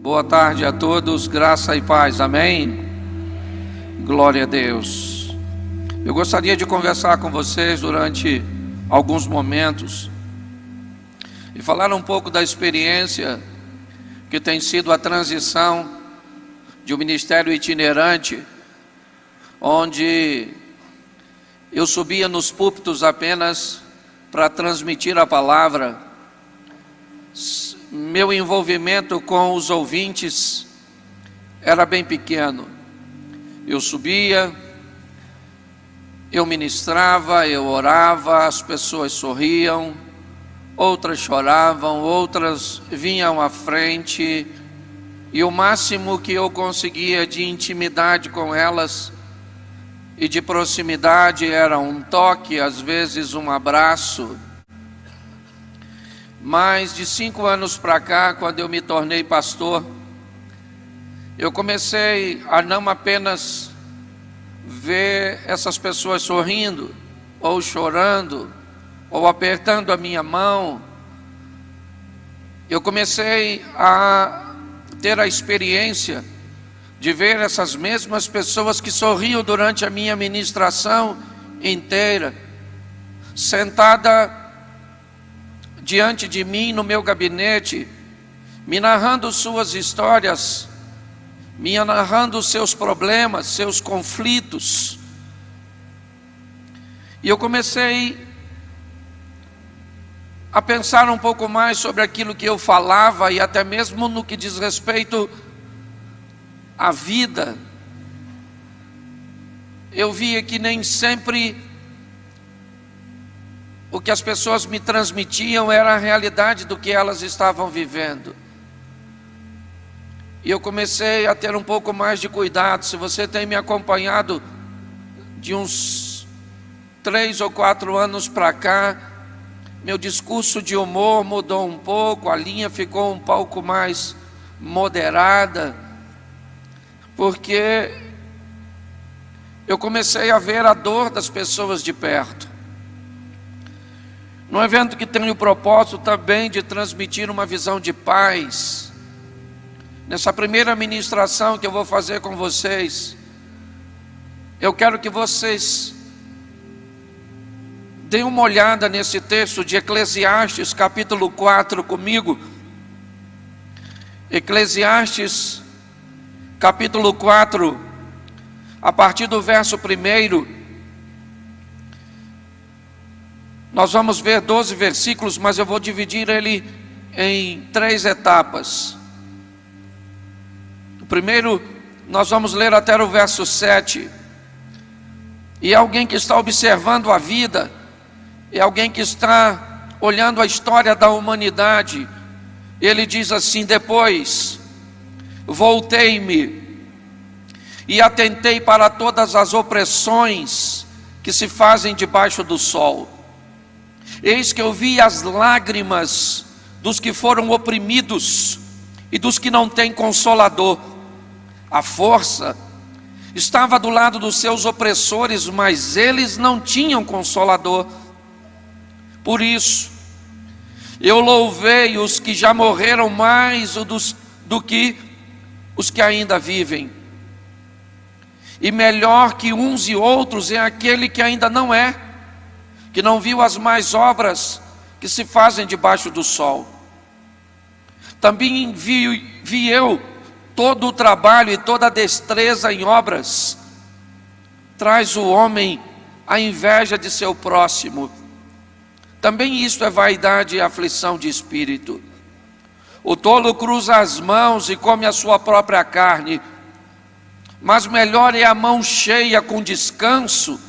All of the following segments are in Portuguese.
Boa tarde a todos, graça e paz, amém? Glória a Deus. Eu gostaria de conversar com vocês durante alguns momentos e falar um pouco da experiência que tem sido a transição de um ministério itinerante, onde eu subia nos púlpitos apenas para transmitir a palavra. Meu envolvimento com os ouvintes era bem pequeno. Eu subia, eu ministrava, eu orava, as pessoas sorriam, outras choravam, outras vinham à frente, e o máximo que eu conseguia de intimidade com elas e de proximidade era um toque, às vezes um abraço. Mas de 5 anos para cá, quando eu me tornei pastor, eu comecei a não apenas ver essas pessoas sorrindo, ou chorando, ou apertando a minha mão. Eu comecei a ter a experiência de ver essas mesmas pessoas que sorriam durante a minha ministração inteira, sentada diante de mim no meu gabinete, me narrando suas histórias, me narrando seus problemas, seus conflitos. E eu comecei a pensar um pouco mais sobre aquilo que eu falava, e até mesmo no que diz respeito à vida. Eu via que nem sempre o que as pessoas me transmitiam era a realidade do que elas estavam vivendo. E eu comecei a ter um pouco mais de cuidado. Se você tem me acompanhado de uns 3 ou 4 anos para cá, meu discurso de humor mudou um pouco, a linha ficou um pouco mais moderada, porque eu comecei a ver a dor das pessoas de perto. Num evento que tem o propósito também de transmitir uma visão de paz, nessa primeira ministração que eu vou fazer com vocês, eu quero que vocês deem uma olhada nesse texto de Eclesiastes capítulo 4 comigo. Eclesiastes capítulo 4, a partir do verso 1. Nós vamos ver 12 versículos, mas eu vou dividir ele em 3 etapas. O primeiro, nós vamos ler até o verso 7. E é alguém que está observando a vida, é alguém que está olhando a história da humanidade. Ele diz assim: depois voltei-me e atentei para todas as opressões que se fazem debaixo do sol. Eis que eu vi as lágrimas dos que foram oprimidos e dos que não têm consolador. A força estava do lado dos seus opressores, mas eles não tinham consolador. Por isso, eu louvei os que já morreram mais do que os que ainda vivem. E melhor que uns e outros é aquele que ainda não é, que não viu as mais obras que se fazem debaixo do sol. Também vi eu todo o trabalho e toda a destreza em obras. Traz o homem a inveja de seu próximo. Também isto é vaidade e aflição de espírito. O tolo cruza as mãos e come a sua própria carne, mas melhor é a mão cheia com descanso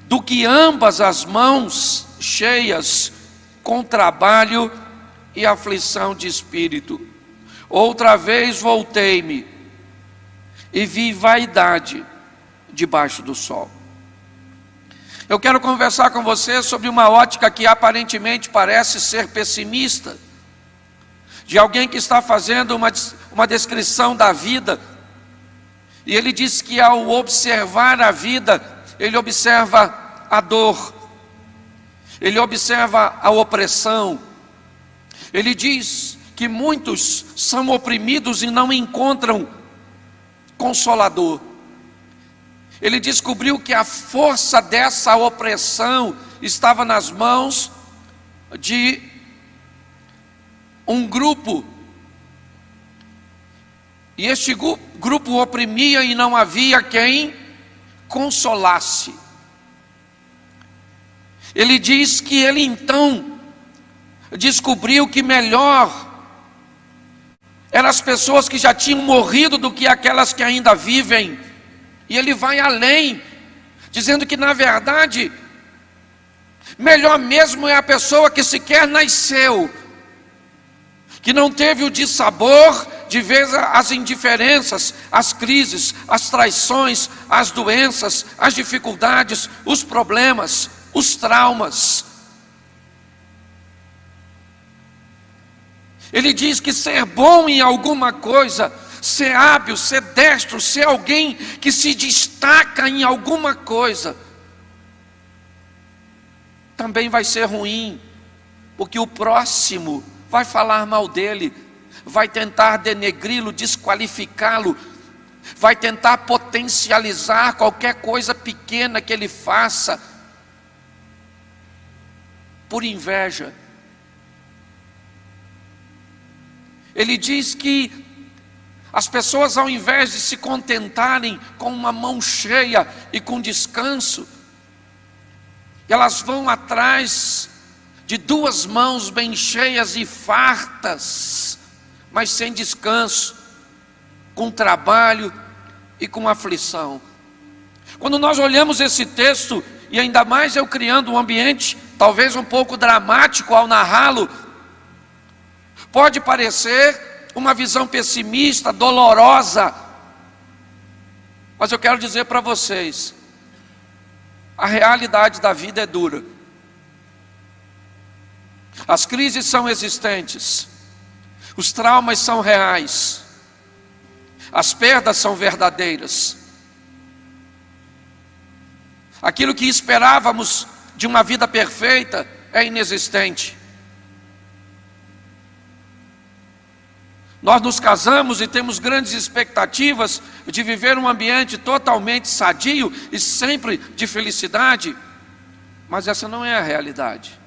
do que ambas as mãos cheias com trabalho e aflição de espírito. Outra vez voltei-me e vi vaidade debaixo do sol. Eu quero conversar com você sobre uma ótica que aparentemente parece ser pessimista, de alguém que está fazendo uma descrição da vida, e ele diz que ao observar a vida, ele observa a dor, ele observa a opressão. Ele diz que muitos são oprimidos e não encontram consolador. Ele descobriu que a força dessa opressão estava nas mãos de um grupo. E este grupo oprimia e não havia quem consolasse. Ele diz que ele então descobriu que melhor eram as pessoas que já tinham morrido do que aquelas que ainda vivem. E ele vai além, dizendo que na verdade, melhor mesmo é a pessoa que sequer nasceu, que não teve o dissabor de ver as indiferenças, as crises, as traições, as doenças, as dificuldades, os problemas, os traumas. Ele diz que ser bom em alguma coisa, ser hábil, ser destro, ser alguém que se destaca em alguma coisa, também vai ser ruim, porque o próximo vai falar mal dele, vai tentar denegri-lo, desqualificá-lo, vai tentar potencializar qualquer coisa pequena que ele faça, por inveja. Ele diz que as pessoas, ao invés de se contentarem com uma mão cheia e com descanso, elas vão atrás de duas mãos bem cheias e fartas, mas sem descanso, com trabalho e com aflição. Quando nós olhamos esse texto, e ainda mais eu criando um ambiente talvez um pouco dramático ao narrá-lo, pode parecer uma visão pessimista, dolorosa, mas eu quero dizer para vocês, a realidade da vida é dura. As crises são existentes, os traumas são reais, as perdas são verdadeiras. Aquilo que esperávamos de uma vida perfeita é inexistente. Nós nos casamos e temos grandes expectativas de viver um ambiente totalmente sadio e sempre de felicidade, mas essa não é a realidade.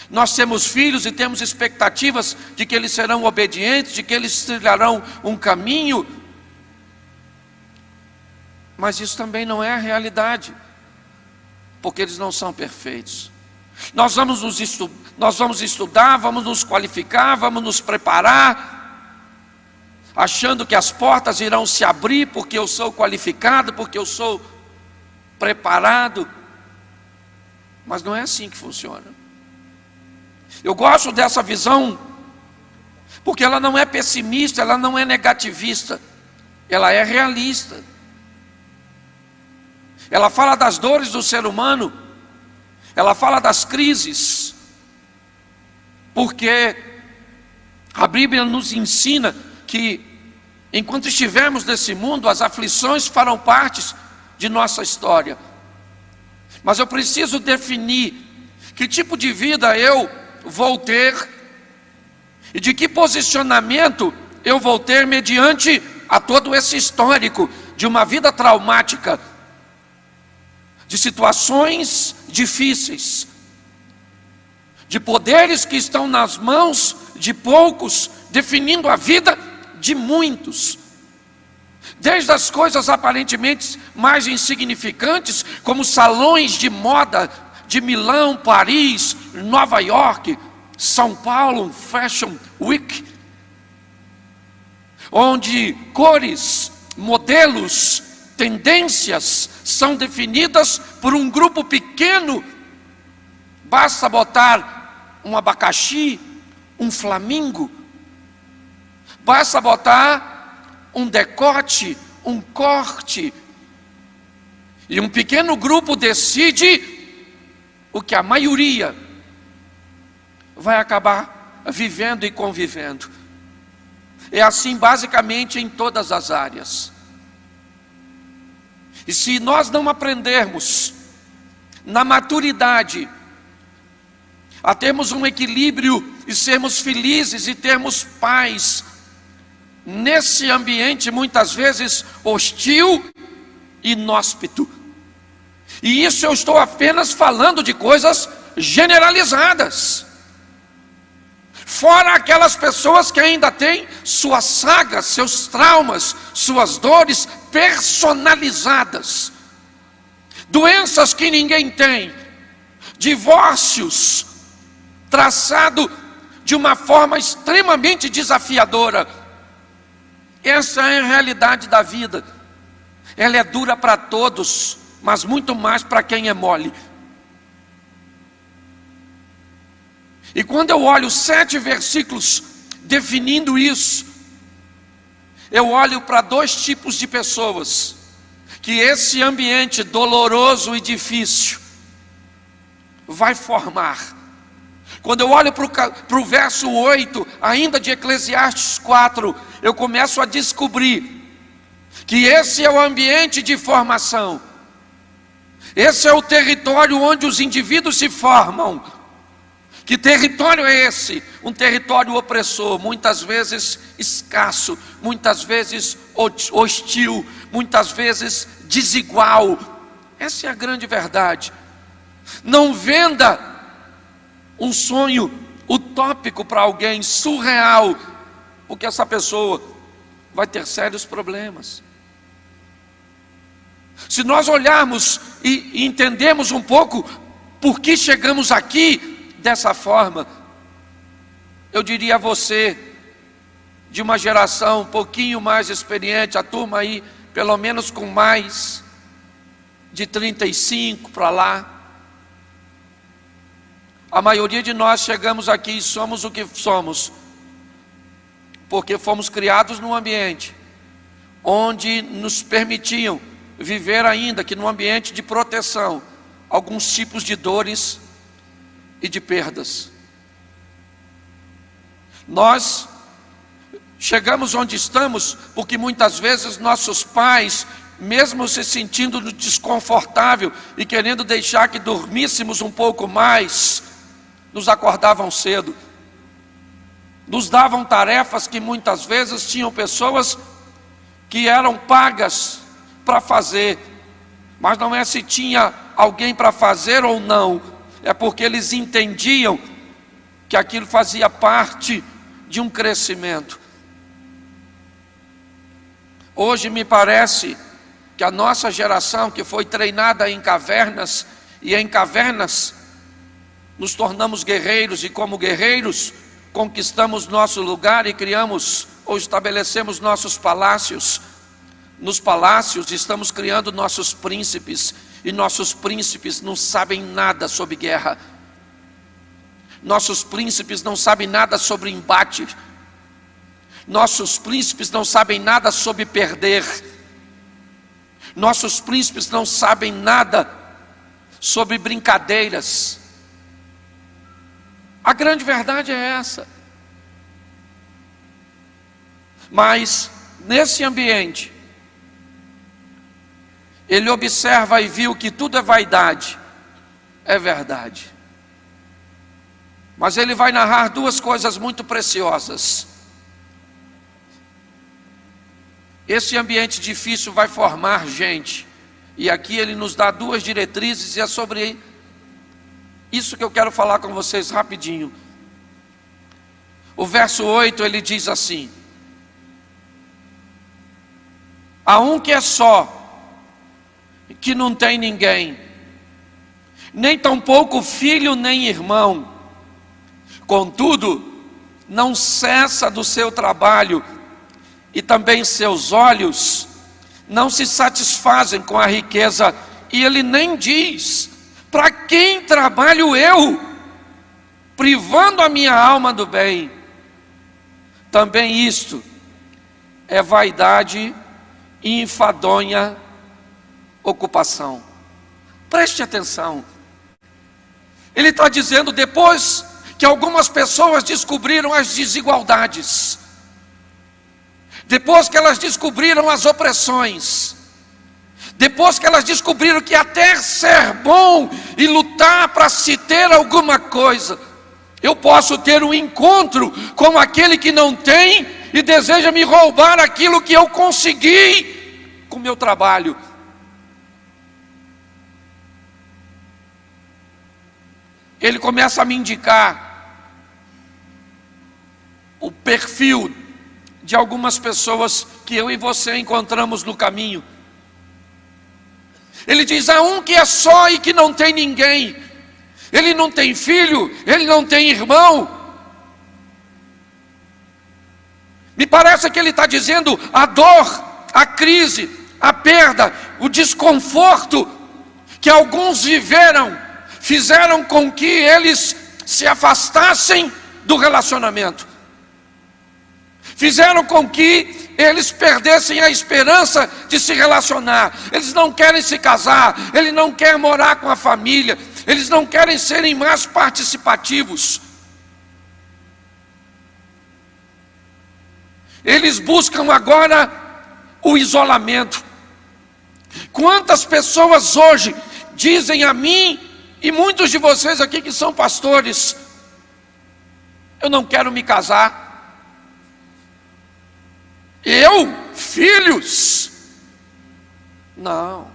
Nós temos filhos e temos expectativas de que eles serão obedientes, de que eles trilharão um caminho, mas isso também não é a realidade, porque eles não são perfeitos. Nós vamos estudar, vamos nos qualificar, vamos nos preparar, achando que as portas irão se abrir porque eu sou qualificado, porque eu sou preparado, mas não é assim que funciona. Eu gosto dessa visão, porque ela não é pessimista, ela não é negativista, ela é realista. Ela fala das dores do ser humano, ela fala das crises, porque a Bíblia nos ensina que enquanto estivermos nesse mundo, as aflições farão parte de nossa história. Mas eu preciso definir que tipo de vida eu vou ter e de que posicionamento eu vou ter mediante a todo esse histórico de uma vida traumática, de situações difíceis, de poderes que estão nas mãos de poucos, definindo a vida de muitos, desde as coisas aparentemente mais insignificantes, como salões de moda de Milão, Paris, Nova York, São Paulo, Fashion Week, onde cores, modelos, tendências são definidas por um grupo pequeno. Basta botar um abacaxi, um flamingo, basta botar um decote, um corte, e um pequeno grupo decide o que a maioria vai acabar vivendo e convivendo. É assim basicamente em todas as áreas. E se nós não aprendermos na maturidade a termos um equilíbrio e sermos felizes e termos paz nesse ambiente muitas vezes hostil e inóspito. E isso eu estou apenas falando de coisas generalizadas. Fora aquelas pessoas que ainda têm suas sagas, seus traumas, suas dores personalizadas, doenças que ninguém tem, divórcios traçado de uma forma extremamente desafiadora. Essa é a realidade da vida. Ela é dura para todos, mas muito mais para quem é mole. E quando eu olho 7 versículos definindo isso, eu olho para 2 tipos de pessoas que esse ambiente doloroso e difícil vai formar. Quando eu olho para o verso 8, ainda de Eclesiastes 4, eu começo a descobrir que esse é o ambiente de formação. Esse é o território onde os indivíduos se formam. Que território é esse? Um território opressor, muitas vezes escasso, muitas vezes hostil, muitas vezes desigual. Essa é a grande verdade. Não venda um sonho utópico para alguém, surreal, porque essa pessoa vai ter sérios problemas. Se nós olharmos e entendermos um pouco por que chegamos aqui dessa forma, eu diria a você, de uma geração um pouquinho mais experiente, a turma aí, pelo menos com mais de 35 para lá, a maioria de nós chegamos aqui e somos o que somos, porque fomos criados num ambiente onde nos permitiam viver ainda que num ambiente de proteção, alguns tipos de dores e de perdas. Nós chegamos onde estamos porque muitas vezes nossos pais, mesmo se sentindo desconfortável e querendo deixar que dormíssemos um pouco mais, nos acordavam cedo, nos davam tarefas que muitas vezes tinham pessoas que eram pagas para fazer, mas não é se tinha alguém para fazer ou não, é porque eles entendiam que aquilo fazia parte de um crescimento. Hoje me parece que a nossa geração, que foi treinada em cavernas, e em cavernas nos tornamos guerreiros, e como guerreiros conquistamos nosso lugar e criamos ou estabelecemos nossos palácios. Nos palácios estamos criando nossos príncipes, e nossos príncipes não sabem nada sobre guerra. Nossos príncipes não sabem nada sobre embate. Nossos príncipes não sabem nada sobre perder. Nossos príncipes não sabem nada sobre brincadeiras. A grande verdade é essa. Mas nesse ambiente, ele observa e viu que tudo é vaidade. É verdade. Mas ele vai narrar 2 coisas muito preciosas. Esse ambiente difícil vai formar gente. E aqui ele nos dá 2 diretrizes, e é sobre isso que eu quero falar com vocês rapidinho. O verso 8 ele diz assim: há um que é só, que não tem ninguém, nem tampouco filho nem irmão, contudo não cessa do seu trabalho, e também seus olhos não se satisfazem com a riqueza, e ele nem diz: para quem trabalho eu, privando a minha alma do bem? Também isto é vaidade e enfadonha ocupação. Preste atenção. Ele está dizendo, depois que algumas pessoas descobriram as desigualdades, depois que elas descobriram as opressões, depois que elas descobriram que até ser bom e lutar para se ter alguma coisa Eu posso ter um encontro com aquele que não tem e deseja me roubar aquilo que eu consegui com o meu trabalho. Ele começa a me indicar o perfil de algumas pessoas que eu e você encontramos no caminho. Ele diz: há um que é só e que não tem ninguém. Ele não tem filho, ele não tem irmão. Me parece que ele está dizendo a dor, a crise, a perda, o desconforto que alguns viveram, fizeram com que eles se afastassem do relacionamento. Fizeram com que eles perdessem a esperança de se relacionar. Eles não querem se casar, eles não querem morar com a família, eles não querem serem mais participativos. Eles buscam agora o isolamento. Quantas pessoas hoje dizem a mim, e muitos de vocês aqui que são pastores: eu não quero me casar. Eu? Filhos? Não.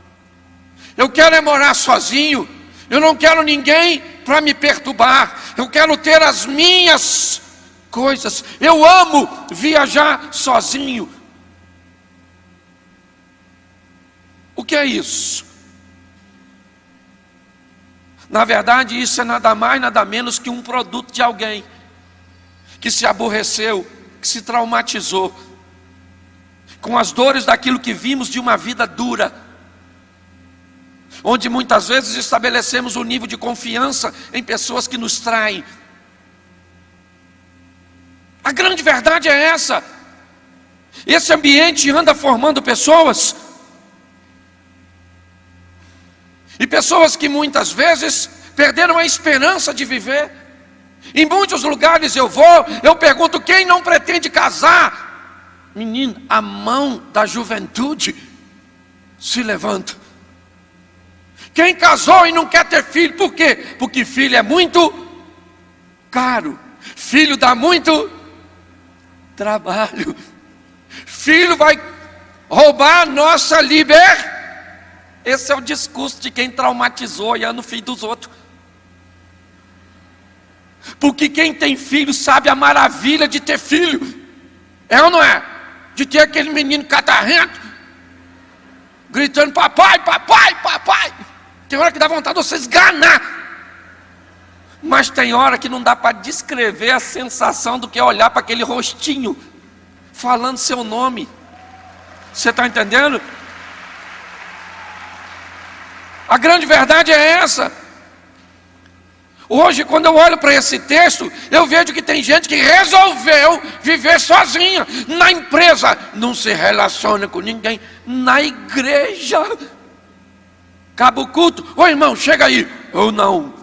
Eu quero é morar sozinho. Eu não quero ninguém para me perturbar. Eu quero ter as minhas coisas. Eu amo viajar sozinho. O que é isso? Na verdade, isso é nada mais, nada menos que um produto de alguém que se aborreceu, que se traumatizou com as dores daquilo que vimos de uma vida dura, onde muitas vezes estabelecemos um nível de confiança em pessoas que nos traem. A grande verdade é essa. Esse ambiente anda formando pessoas, e pessoas que muitas vezes perderam a esperança de viver. Em muitos lugares eu pergunto: quem não pretende casar? Menino, a mão da juventude se levanta. Quem casou e não quer ter filho, por quê? Porque filho é muito caro, filho dá muito trabalho, filho vai roubar a nossa liberdade. Esse é o discurso de quem traumatizou e ama o filho dos outros. Porque quem tem filho sabe a maravilha de ter filho. É ou não é? De ter aquele menino catarrento gritando: papai, papai, papai. Tem hora que dá vontade de você esganar, mas tem hora que não dá para descrever a sensação do que é olhar para aquele rostinho falando seu nome. Você está entendendo? A grande verdade é essa. Hoje, quando eu olho para esse texto, eu vejo que tem gente que resolveu viver sozinha. Na empresa, não se relaciona com ninguém. Na igreja, acaba o culto: ô irmão, chega aí. Eu não,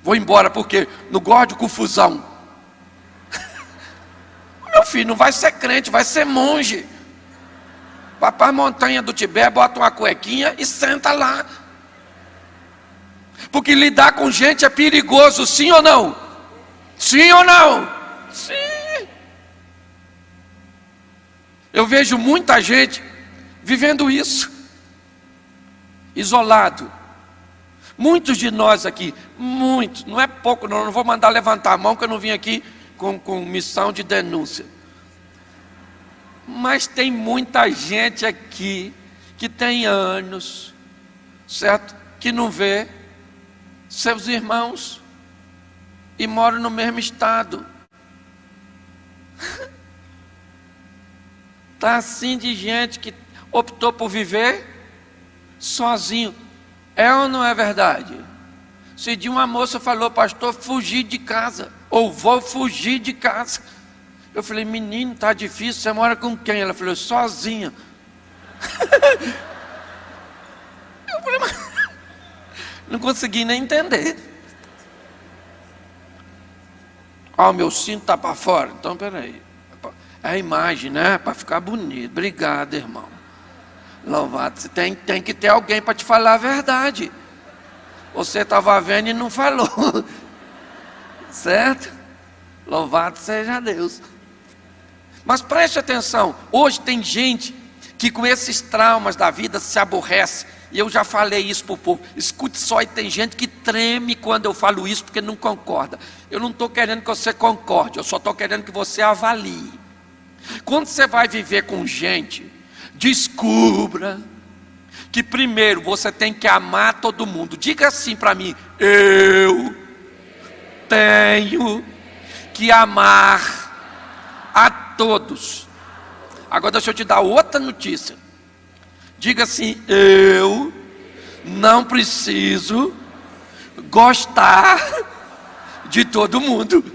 vou embora porque não gosto de confusão. Meu filho, não vai ser crente, vai ser monge. Vai para a montanha do Tibete, bota uma cuequinha e senta lá. Porque lidar com gente é perigoso, sim ou não? Sim ou não? Sim. Eu vejo muita gente vivendo isso, isolado. Muitos de nós aqui, muitos, não é pouco não vou mandar levantar a mão, que eu não vim aqui com missão de denúncia. Mas tem muita gente aqui que tem anos, certo? Que não vê seus irmãos e moram no mesmo estado. Está assim de gente que optou por viver sozinho. É ou não é verdade? Se de uma moça falou: pastor, fugi de casa, ou vou fugir de casa. Eu falei: menino, está difícil, você mora com quem? Ela falou: sozinha. Eu falei: mas não consegui nem entender. Ó, o meu cinto está para fora. Então, peraí. É a imagem, né? Para ficar bonito. Obrigado, irmão. Louvado. Você tem que ter alguém para te falar a verdade. Você estava vendo e não falou. Certo? Louvado seja Deus. Mas preste atenção, hoje tem gente que com esses traumas da vida se aborrece. E eu já falei isso para o povo. Escute só, e tem gente que treme quando eu falo isso porque não concorda. Eu não estou querendo que você concorde, eu só estou querendo que você avalie. Quando você vai viver com gente, descubra que primeiro você tem que amar todo mundo. Diga assim para mim: eu tenho que amar a todos. Agora deixa eu te dar outra notícia. Diga assim: eu não preciso gostar de todo mundo.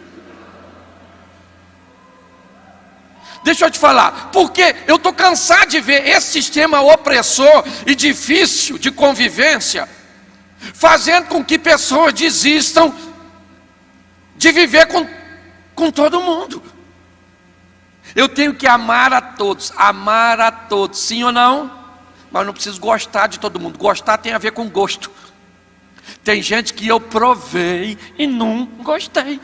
Deixa eu te falar, porque eu estou cansado de ver esse sistema opressor e difícil de convivência, fazendo com que pessoas desistam de viver com todo mundo. Eu tenho que amar a todos, sim ou não? Mas não preciso gostar de todo mundo. Gostar tem a ver com gosto. Tem gente que eu provei e não gostei.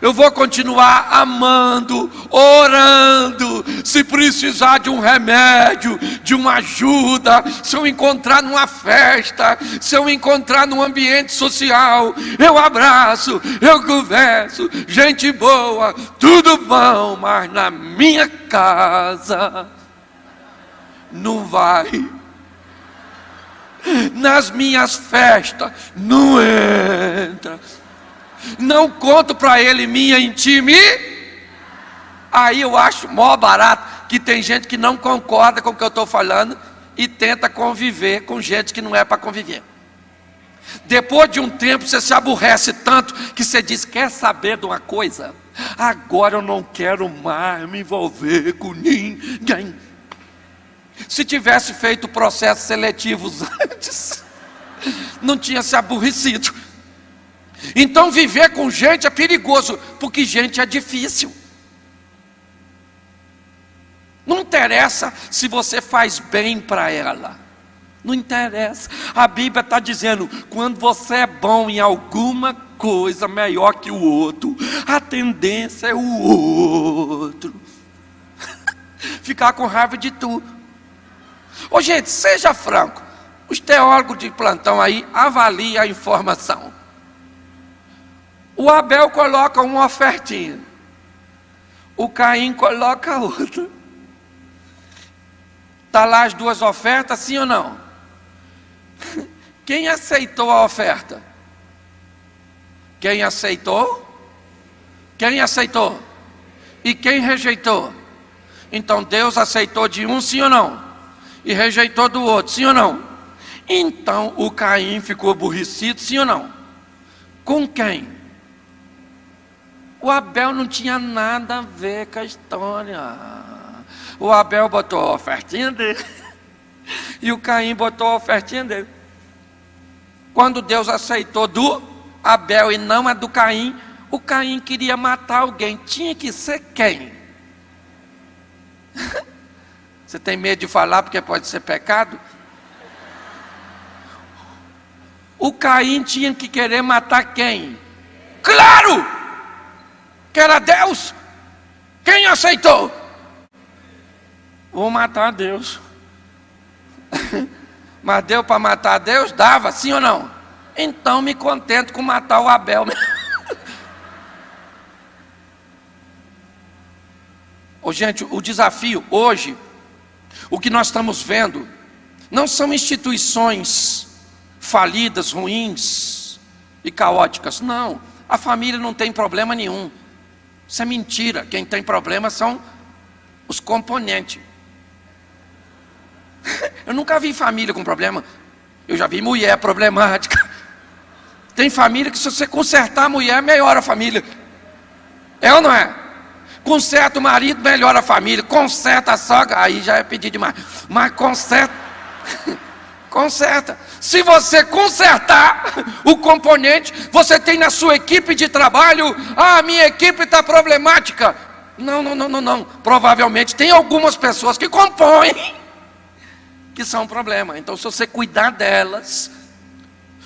Eu vou continuar amando, orando, se precisar de um remédio, de uma ajuda, se eu encontrar numa festa, se eu encontrar num ambiente social, eu abraço, eu converso, gente boa, tudo bom, mas na minha casa não vai. Nas minhas festas não entra. Não conto para ele minha intimidade. Aí eu acho mó barato que tem gente que não concorda com o que eu estou falando e tenta conviver com gente que não é para conviver. Depois de um tempo você se aborrece tanto que você diz: quer saber de uma coisa? Agora eu não quero mais me envolver com ninguém. Se tivesse feito processos seletivos antes, não tinha se aborrecido. Então viver com gente é perigoso, porque gente é difícil. Não interessa se você faz bem para ela, não interessa. A Bíblia está dizendo: quando você é bom em alguma coisa melhor que o outro, a tendência é o outro ficar com raiva de tu. Ô gente, seja franco, os teólogos de plantão aí avaliem a informação. O Abel coloca uma ofertinha, o Caim coloca outra. Está lá as duas ofertas, sim ou não? Quem aceitou a oferta? Quem aceitou? Quem aceitou? E quem rejeitou? Então Deus aceitou de um, sim ou não? E rejeitou do outro, sim ou não? Então o Caim ficou aborrecido, sim ou não? Com quem? O Abel não tinha nada a ver com a história. O Abel botou a ofertinha dele e o Caim botou a ofertinha dele. Quando Deus aceitou do Abel e não a do Caim, o Caim queria matar alguém. Tinha que ser quem? Você tem medo de falar porque pode ser pecado? O Caim tinha que querer matar quem? Claro! Que era Deus. Quem aceitou? Vou matar Deus. Mas deu para matar Deus? Dava, sim ou não? Então me contento com matar o Abel. Ô, gente, o desafio hoje, o que nós estamos vendo, não são instituições falidas, ruins e caóticas. Não, a família não tem problema nenhum. Isso é mentira. Quem tem problema são os componentes. Eu nunca vi família com problema. Eu já vi mulher problemática. Tem família que se você consertar a mulher, melhora a família. É ou não é? Conserta o marido, melhora a família. Conserta a sogra, aí já é pedir demais. Mas conserta. Conserta. Se você consertar o componente, você tem na sua equipe de trabalho: ah, minha equipe está problemática. Não. Provavelmente tem algumas pessoas que compõem, que são um problema. Então se você cuidar delas,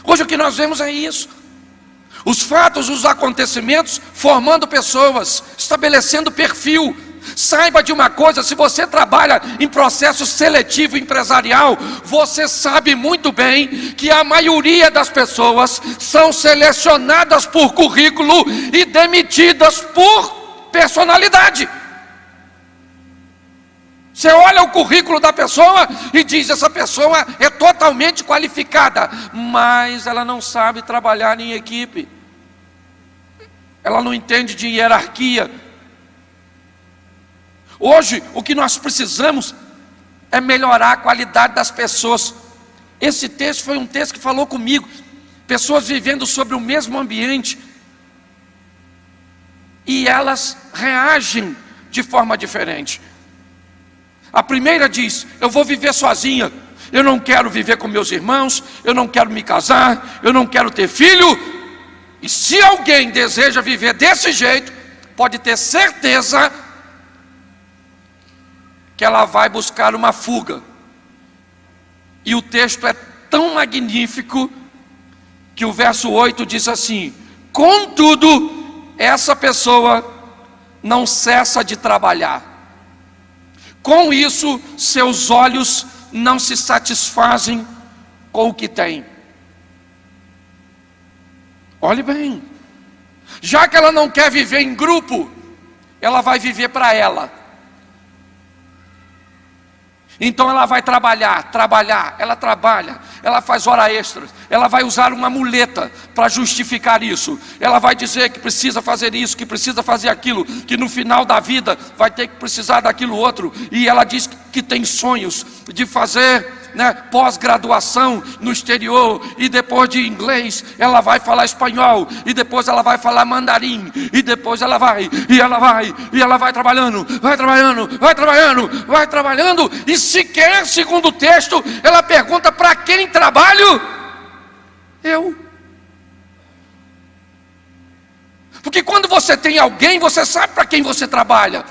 hoje o que nós vemos é isso. Os fatos, os acontecimentos, formando pessoas, estabelecendo perfil. Saiba de uma coisa: se você trabalha em processo seletivo empresarial, você sabe muito bem que a maioria das pessoas são selecionadas por currículo e demitidas por personalidade. Você olha o currículo da pessoa e diz: essa pessoa é totalmente qualificada, mas ela não sabe trabalhar em equipe, ela não entende de hierarquia. Hoje, o que nós precisamos é melhorar a qualidade das pessoas. Esse texto foi um texto que falou comigo. Pessoas vivendo sobre o mesmo ambiente, e elas reagem de forma diferente. A primeira diz: eu vou viver sozinha, eu não quero viver com meus irmãos, eu não quero me casar, eu não quero ter filho. E se alguém deseja viver desse jeito, pode ter certeza que ela vai buscar uma fuga. E o texto é tão magnífico que o verso 8 diz assim: contudo, essa pessoa não cessa de trabalhar. Com isso, seus olhos não se satisfazem com o que tem. Olhe bem, já que ela não quer viver em grupo, ela vai viver para ela. Então ela vai trabalhar, ela trabalha, ela faz hora extras, ela vai usar uma muleta para justificar isso. Ela vai dizer que precisa fazer isso, que precisa fazer aquilo, que no final da vida vai ter que precisar daquilo outro. E ela diz que tem sonhos de fazer, pós-graduação no exterior, e depois de inglês ela vai falar espanhol, e depois ela vai falar mandarim, e depois ela vai trabalhando, e sequer, segundo o texto, ela pergunta: para quem trabalho? Eu. Porque quando você tem alguém, você sabe para quem você trabalha,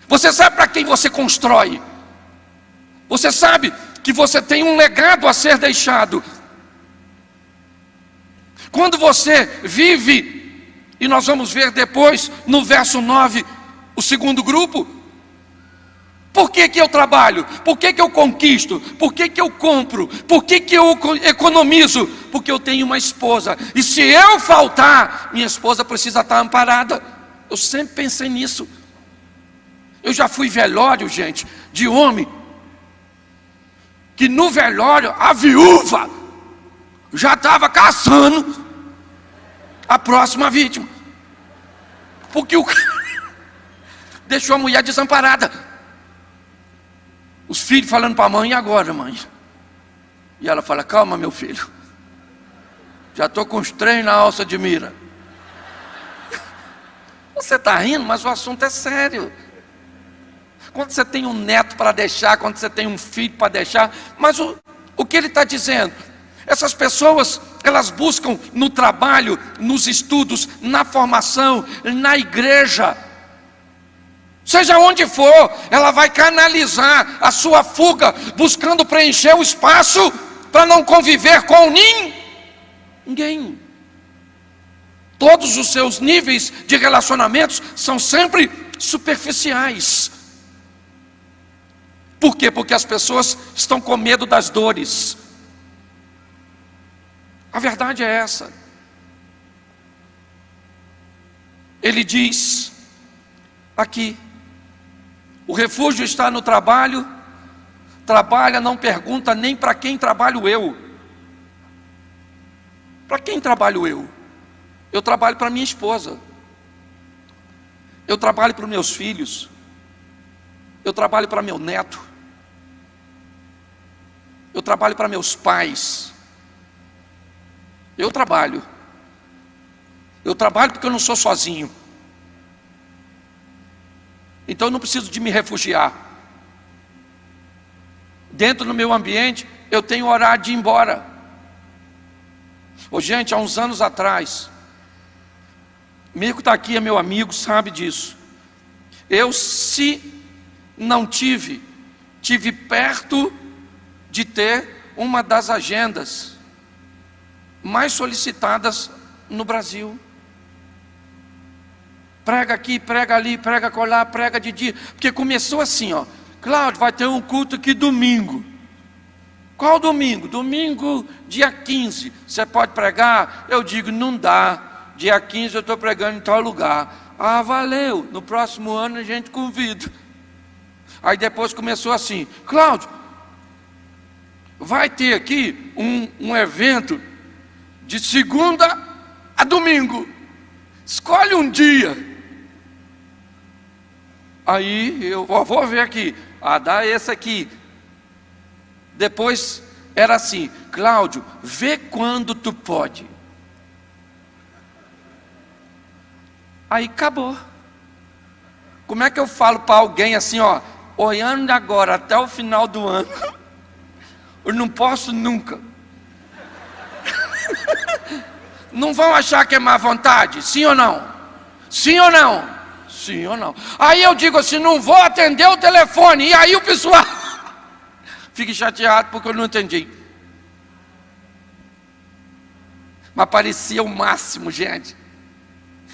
você sabe para quem você constrói, você sabe que você tem um legado a ser deixado. Quando você vive, e nós vamos ver depois no verso 9, o segundo grupo. Por que eu trabalho? Por que eu conquisto? Por que eu compro? Por que eu economizo? Porque eu tenho uma esposa, e se eu faltar, minha esposa precisa estar amparada. Eu sempre pensei nisso. Eu já fui velório, gente, de homem, que no velório a viúva já estava caçando a próxima vítima, porque o cara deixou a mulher desamparada. Os filhos falando para a mãe: e agora, mãe? E ela fala: calma, meu filho, já estou com os três na alça de mira. Você está rindo, mas o assunto é sério. Quando você tem um neto para deixar, quando você tem um filho para deixar, mas o que ele está dizendo? Essas pessoas, elas buscam no trabalho, nos estudos, na formação, na igreja, seja onde for, ela vai canalizar a sua fuga, buscando preencher o espaço, para não conviver com ninguém. Todos os seus níveis de relacionamentos são sempre superficiais. Por quê? Porque as pessoas estão com medo das dores. A verdade é essa. Ele diz aqui: o refúgio está no trabalho. Trabalha, não pergunta nem para quem trabalho eu. Para quem trabalho eu? Eu trabalho para minha esposa, eu trabalho para os meus filhos, eu trabalho para meu neto, eu trabalho para meus pais. Eu trabalho porque eu não sou sozinho. Então eu não preciso de me refugiar. Dentro do meu ambiente eu tenho horário de ir embora. Gente, há uns anos atrás, Mirko está aqui, é meu amigo, sabe disso. Eu, se não tive perto de ter uma das agendas mais solicitadas no Brasil. Prega aqui, prega ali, prega acolá, prega de dia. Porque começou assim, ó. Cláudio, vai ter um culto aqui domingo. Qual domingo? Domingo, dia 15. Você pode pregar? Eu digo, não dá. Dia 15 eu estou pregando em tal lugar. Ah, valeu. No próximo ano a gente convida. Aí depois começou assim. Cláudio, vai ter aqui um evento de segunda a domingo. Escolhe um dia. Aí eu vou ver aqui. Ah, dá esse aqui. Depois era assim: Cláudio, vê quando tu pode. Aí acabou. Como é que eu falo para alguém assim, ó, olhando agora até o final do ano, eu não posso nunca. Não vão achar que é má vontade? Sim ou não? Sim ou não? Sim ou não? Aí eu digo assim, não vou atender o telefone. E aí o pessoal fica chateado porque eu não atendi. Mas parecia o máximo, gente.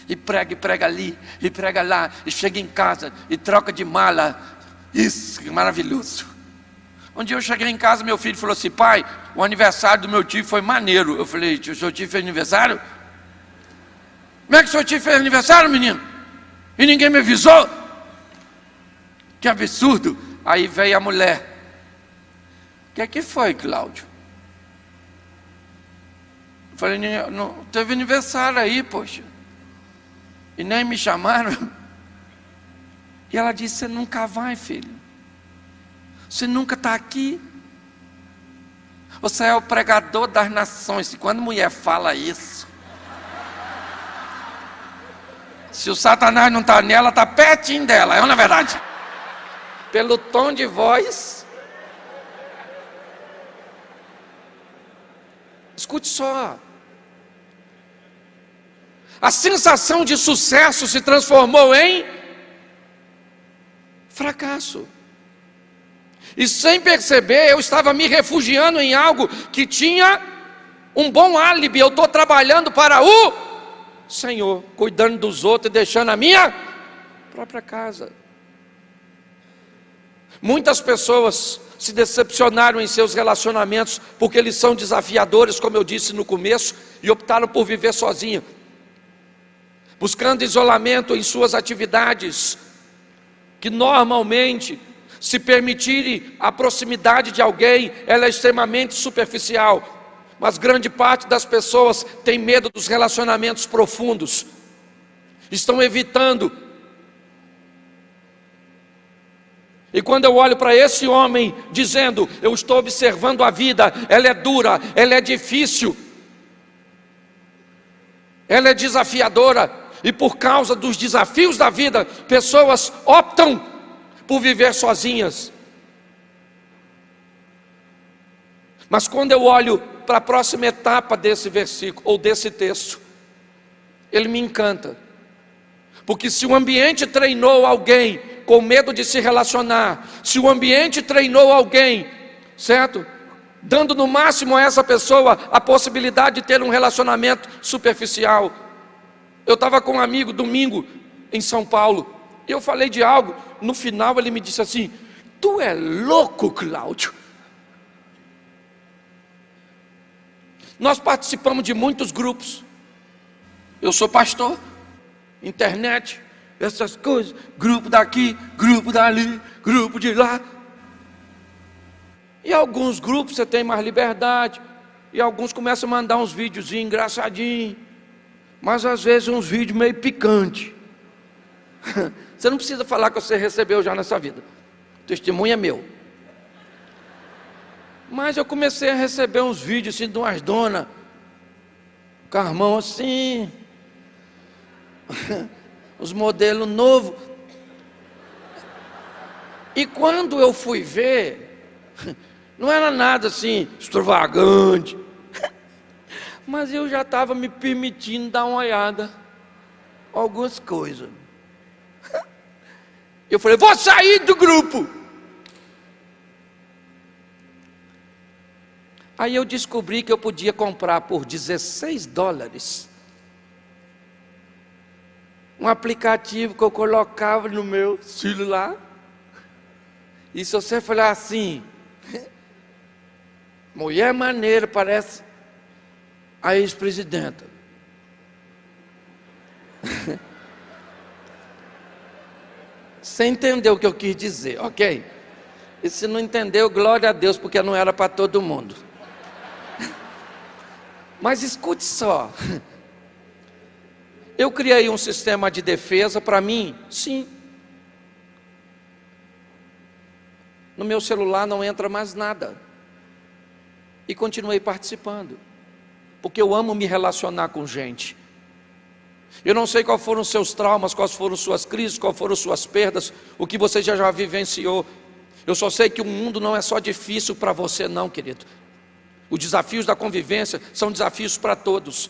E prega ali, e prega lá, e chega em casa, e troca de mala. Isso, que maravilhoso. Um dia eu cheguei em casa, meu filho falou assim: pai, o aniversário do meu tio foi maneiro. Eu falei: o seu tio fez aniversário? Como é que o seu tio fez aniversário, menino? E ninguém me avisou? Que absurdo. Aí veio a mulher: o que foi, Cláudio? Eu falei: não teve aniversário aí, poxa. E nem me chamaram. E ela disse: você nunca vai, filho. Você nunca está aqui. Você é o pregador das nações. E quando mulher fala isso, se o Satanás não está nela, está pertinho dela. É ou não é verdade? Pelo tom de voz. Escute só. A sensação de sucesso se transformou em fracasso. E sem perceber, eu estava me refugiando em algo que tinha um bom álibi. Eu estou trabalhando para o Senhor, cuidando dos outros e deixando a minha própria casa. Muitas pessoas se decepcionaram em seus relacionamentos porque eles são desafiadores, como eu disse no começo, e optaram por viver sozinha, buscando isolamento em suas atividades, que normalmente, se permitirem a proximidade de alguém, ela é extremamente superficial. Mas grande parte das pessoas tem medo dos relacionamentos profundos, estão evitando. E quando eu olho para esse homem dizendo: eu estou observando a vida, ela é dura, ela é difícil, ela é desafiadora, e por causa dos desafios da vida, pessoas optam por viver sozinhas. Mas quando eu olho para a próxima etapa desse versículo, ou desse texto, ele me encanta. Porque se o ambiente treinou alguém com medo de se relacionar, se o ambiente treinou alguém, certo? Dando no máximo a essa pessoa a possibilidade de ter um relacionamento superficial. Eu estava com um amigo domingo em São Paulo, e eu falei de algo, no final ele me disse assim: tu é louco, Cláudio. Nós participamos de muitos grupos. Eu sou pastor, internet, essas coisas, grupo daqui, grupo dali, grupo de lá. E alguns grupos você tem mais liberdade, e alguns começam a mandar uns vídeos engraçadinhos, mas às vezes uns vídeos meio picantes. Você não precisa falar que você recebeu já nessa vida, o testemunho é meu. Mas eu comecei a receber uns vídeos assim de umas donas, com as mãos assim, os modelos novos. E quando eu fui ver, não era nada assim extravagante, mas eu já estava me permitindo dar uma olhada em algumas coisas. Eu falei: vou sair do grupo. Aí eu descobri que eu podia comprar por $16 um aplicativo que eu colocava no meu celular. E se você falar assim, mulher maneira, parece a ex-presidenta. Você entendeu o que eu quis dizer, ok? E se não entendeu, glória a Deus, porque não era para todo mundo. Mas escute só. Eu criei um sistema de defesa para mim? Sim. No meu celular não entra mais nada. E continuei participando. Porque eu amo me relacionar com gente. Eu não sei quais foram os seus traumas, quais foram suas crises, quais foram suas perdas, o que você já vivenciou. Eu só sei que o mundo não é só difícil para você não, querido. Os desafios da convivência são desafios para todos.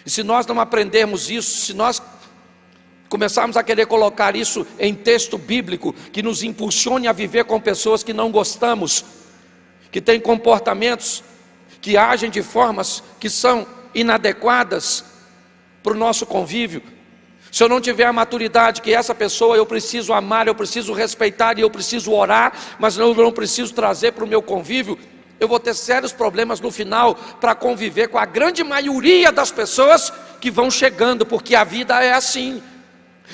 E se nós não aprendermos isso, se nós começarmos a querer colocar isso em texto bíblico, que nos impulsione a viver com pessoas que não gostamos, que têm comportamentos, que agem de formas que são inadequadas para o nosso convívio, se eu não tiver a maturidade que essa pessoa eu preciso amar, eu preciso respeitar e eu preciso orar, mas eu não preciso trazer para o meu convívio, eu vou ter sérios problemas no final para conviver com a grande maioria das pessoas que vão chegando, porque a vida é assim.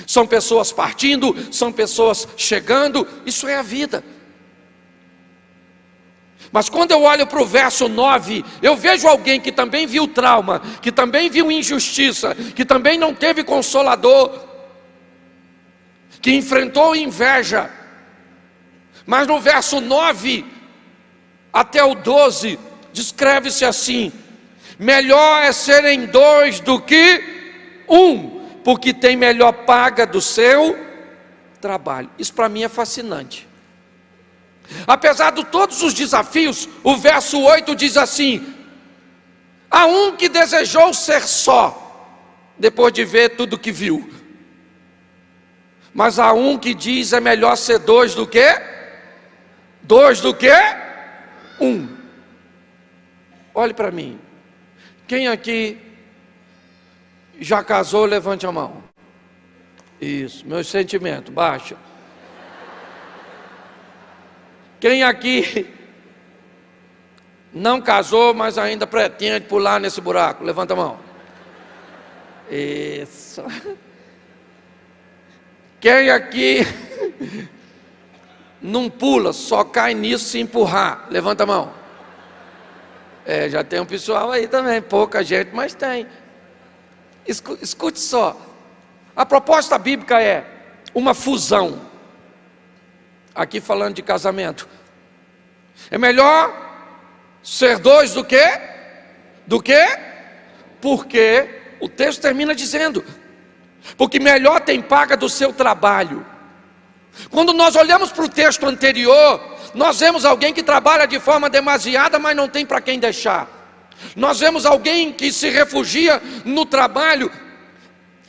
São pessoas partindo, são pessoas chegando, isso é a vida. Mas quando eu olho para o verso 9, eu vejo alguém que também viu trauma, que também viu injustiça, que também não teve consolador, que enfrentou inveja. Mas no verso 9 até o 12, descreve-se assim: melhor é serem dois do que um, porque tem melhor paga do seu trabalho. Isso para mim é fascinante. Apesar de todos os desafios, o verso 8 diz assim: há um que desejou ser só, depois de ver tudo que viu. Mas há um que diz: é melhor ser dois do que? Dois do que? Um. Olhe para mim. Quem aqui já casou, levante a mão. Isso, meu sentimento, baixa. Quem aqui não casou, mas ainda pretende pular nesse buraco? Levanta a mão. Isso. Quem aqui não pula, só cai nisso se empurrar? Levanta a mão. Já tem um pessoal aí também, pouca gente, mas tem. Escute só. A proposta bíblica é uma fusão. Aqui falando de casamento, é melhor ser dois do que? Do que? Porque o texto termina dizendo: porque melhor tem paga do seu trabalho. Quando nós olhamos para o texto anterior, nós vemos alguém que trabalha de forma demasiada, mas não tem para quem deixar. Nós vemos alguém que se refugia no trabalho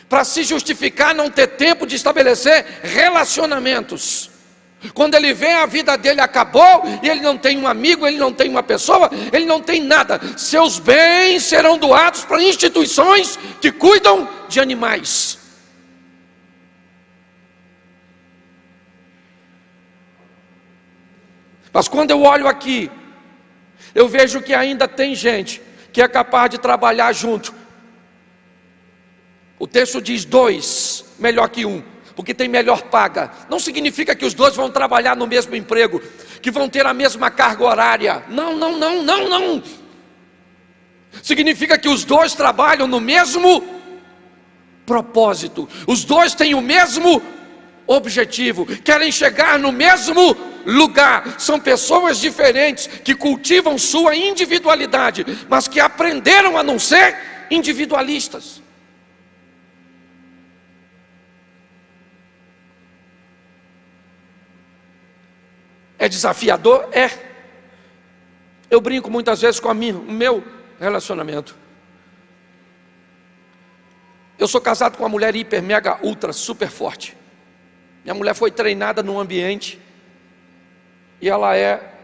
para se justificar não ter tempo de estabelecer relacionamentos. Quando ele vê, a vida dele acabou, e ele não tem um amigo, ele não tem uma pessoa, ele não tem nada. Seus bens serão doados para instituições que cuidam de animais. Mas quando eu olho aqui, eu vejo que ainda tem gente que é capaz de trabalhar junto. O texto diz dois, melhor que um, porque tem melhor paga. Não significa que os dois vão trabalhar no mesmo emprego, que vão ter a mesma carga horária. Não. Significa que os dois trabalham no mesmo propósito. Os dois têm o mesmo objetivo, querem chegar no mesmo lugar. São pessoas diferentes que cultivam sua individualidade, mas que aprenderam a não ser individualistas. É desafiador? É. Eu brinco muitas vezes com o meu relacionamento. Eu sou casado com uma mulher hiper, mega, ultra, super forte. Minha mulher foi treinada num ambiente e ela é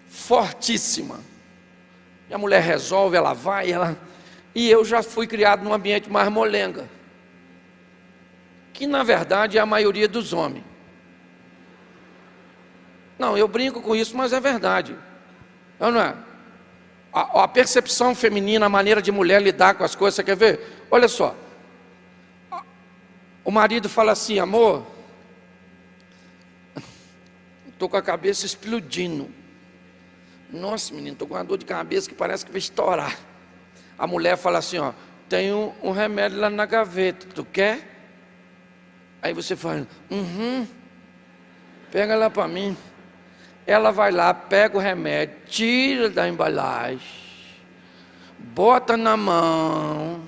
fortíssima. Minha mulher resolve, ela vai, E eu já fui criado num ambiente mais molenga, que na verdade é a maioria dos homens. Não, eu brinco com isso, mas é verdade. Não é? A percepção feminina, a maneira de mulher lidar com as coisas, você quer ver? Olha só. O marido fala assim: amor, estou com a cabeça explodindo. Nossa, menino, estou com uma dor de cabeça que parece que vai estourar. A mulher fala assim: ó, tem um remédio lá na gaveta, tu quer? Aí você fala: pega lá para mim. Ela vai lá, pega o remédio, tira da embalagem, bota na mão,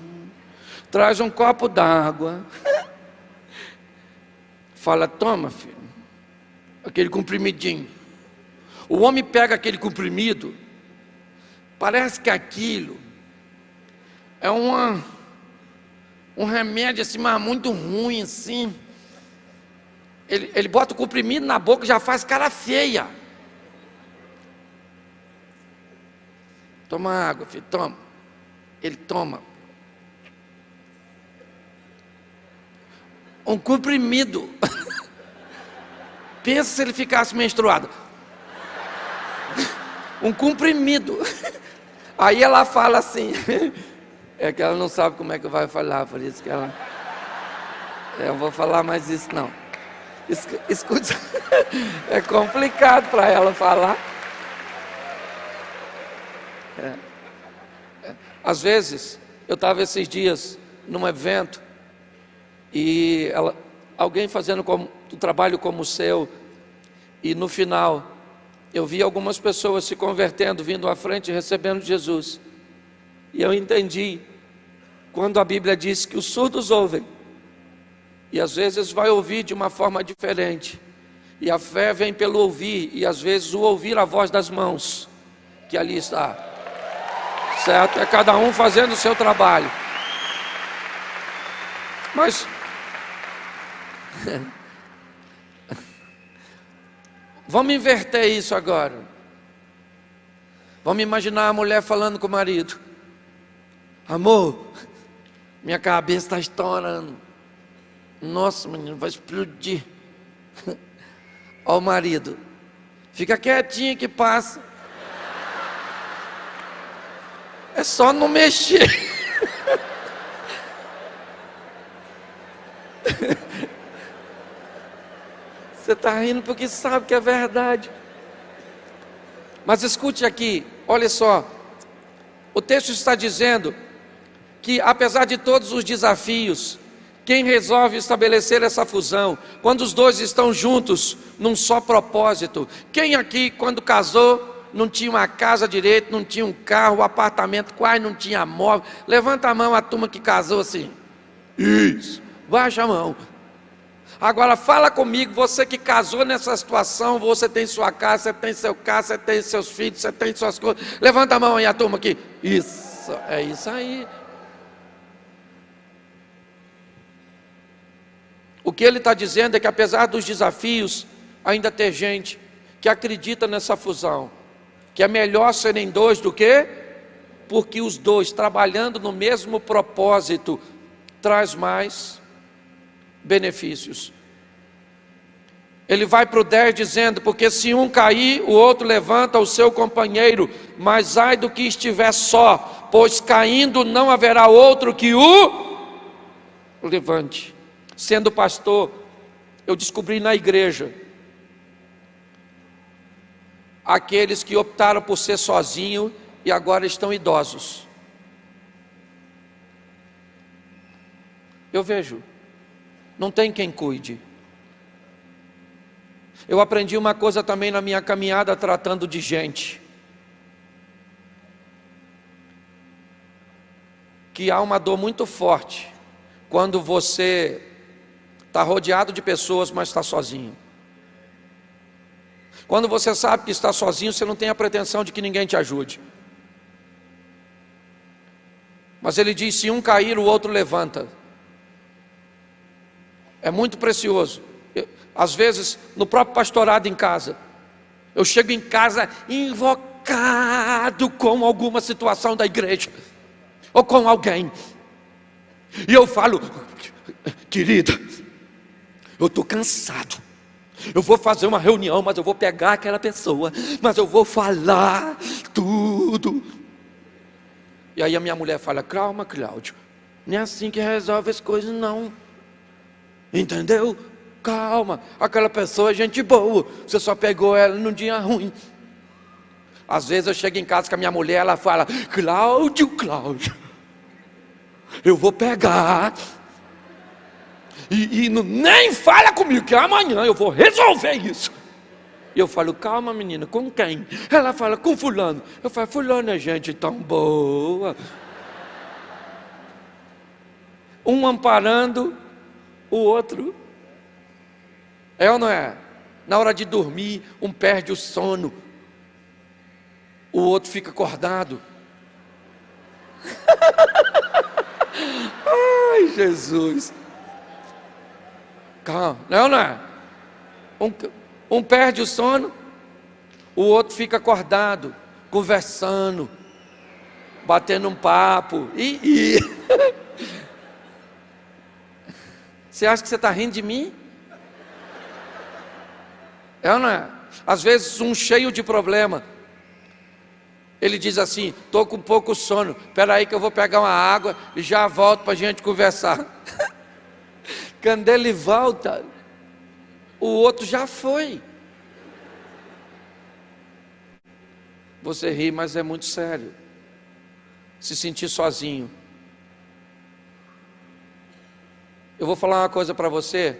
traz um copo d'água, fala: toma, filho, aquele comprimidinho. O homem pega aquele comprimido, parece que aquilo é um remédio assim, mas muito ruim assim. Ele bota o comprimido na boca e já faz cara feia. Toma água, filho, toma. Ele toma um comprimido. Pensa se ele ficasse menstruado. Um comprimido. Aí ela fala assim, é que ela não sabe como é que vai falar, por isso que ela... Eu vou falar mais isso não. Escuta, é complicado para ela falar. Às vezes, eu estava esses dias num evento e alguém fazendo um trabalho como o seu, e no final eu vi algumas pessoas se convertendo, vindo à frente e recebendo Jesus. E eu entendi quando a Bíblia diz que os surdos ouvem, e às vezes vai ouvir de uma forma diferente, e a fé vem pelo ouvir, e às vezes o ouvir a voz das mãos que ali está, certo? É cada um fazendo o seu trabalho. Mas vamos inverter isso agora. Vamos imaginar a mulher falando com o marido: amor, minha cabeça está estourando. Nossa, menino, vai explodir. Ó o marido: fica quietinho que passa. É só não mexer. Você está rindo porque sabe que é verdade. Mas escute aqui, olha só. O texto está dizendo que apesar de todos os desafios, quem resolve estabelecer essa fusão, quando os dois estão juntos num só propósito? Quem aqui quando casou não tinha uma casa direito, não tinha um carro, um apartamento, quase não tinha móvel? Levanta a mão a turma que casou assim. Isso, baixa a mão. Agora fala comigo, você que casou nessa situação, você tem sua casa, você tem seu carro, você tem seus filhos, você tem suas coisas. Levanta a mão aí a turma aqui. Isso, é isso aí. O que ele está dizendo é que apesar dos desafios, ainda tem gente que acredita nessa fusão, que é melhor serem dois do que, porque os dois trabalhando no mesmo propósito traz mais benefícios. Ele vai para o 10 dizendo: porque se um cair, o outro levanta o seu companheiro, mas ai do que estiver só, pois caindo não haverá outro que o levante. Sendo pastor, eu descobri na igreja aqueles que optaram por ser sozinho e agora estão idosos. Eu vejo, não tem quem cuide. Eu aprendi uma coisa também na minha caminhada tratando de gente, que há uma dor muito forte quando você está rodeado de pessoas, mas está sozinho. Quando você sabe que está sozinho, você não tem a pretensão de que ninguém te ajude. Mas ele diz: se um cair, o outro levanta. É muito precioso. Às vezes, no próprio pastorado em casa, eu chego em casa invocado com alguma situação da igreja. ou com alguém, e eu falo: querida, eu estou cansado, eu vou fazer uma reunião, mas eu vou pegar aquela pessoa, mas eu vou falar tudo. E aí a minha mulher fala: calma, Cláudio, não é assim que resolve as coisas não, entendeu? Calma, aquela pessoa é gente boa, você só pegou ela num dia ruim. Às vezes eu chego em casa com a minha mulher, ela fala: Cláudio, eu vou pegar, e nem fala comigo, que amanhã eu vou resolver isso. E eu falo: calma, menina, com quem? Ela fala: com fulano. Eu falo: fulano é gente tão boa. Um amparando o outro. É ou não é? Na hora de dormir, um perde o sono, o outro fica acordado. Ai, Jesus. Calma, não, não é? Um perde o sono, o outro fica acordado, conversando, batendo um papo. Você acha que você está rindo de mim? É ou não é? Às vezes um cheio de problema, ele diz assim: estou com pouco sono, espera aí que eu vou pegar uma água e já volto para a gente conversar. Quando ele volta, o outro já foi. Você ri, mas é muito sério. Se sentir sozinho. Eu vou falar uma coisa para você.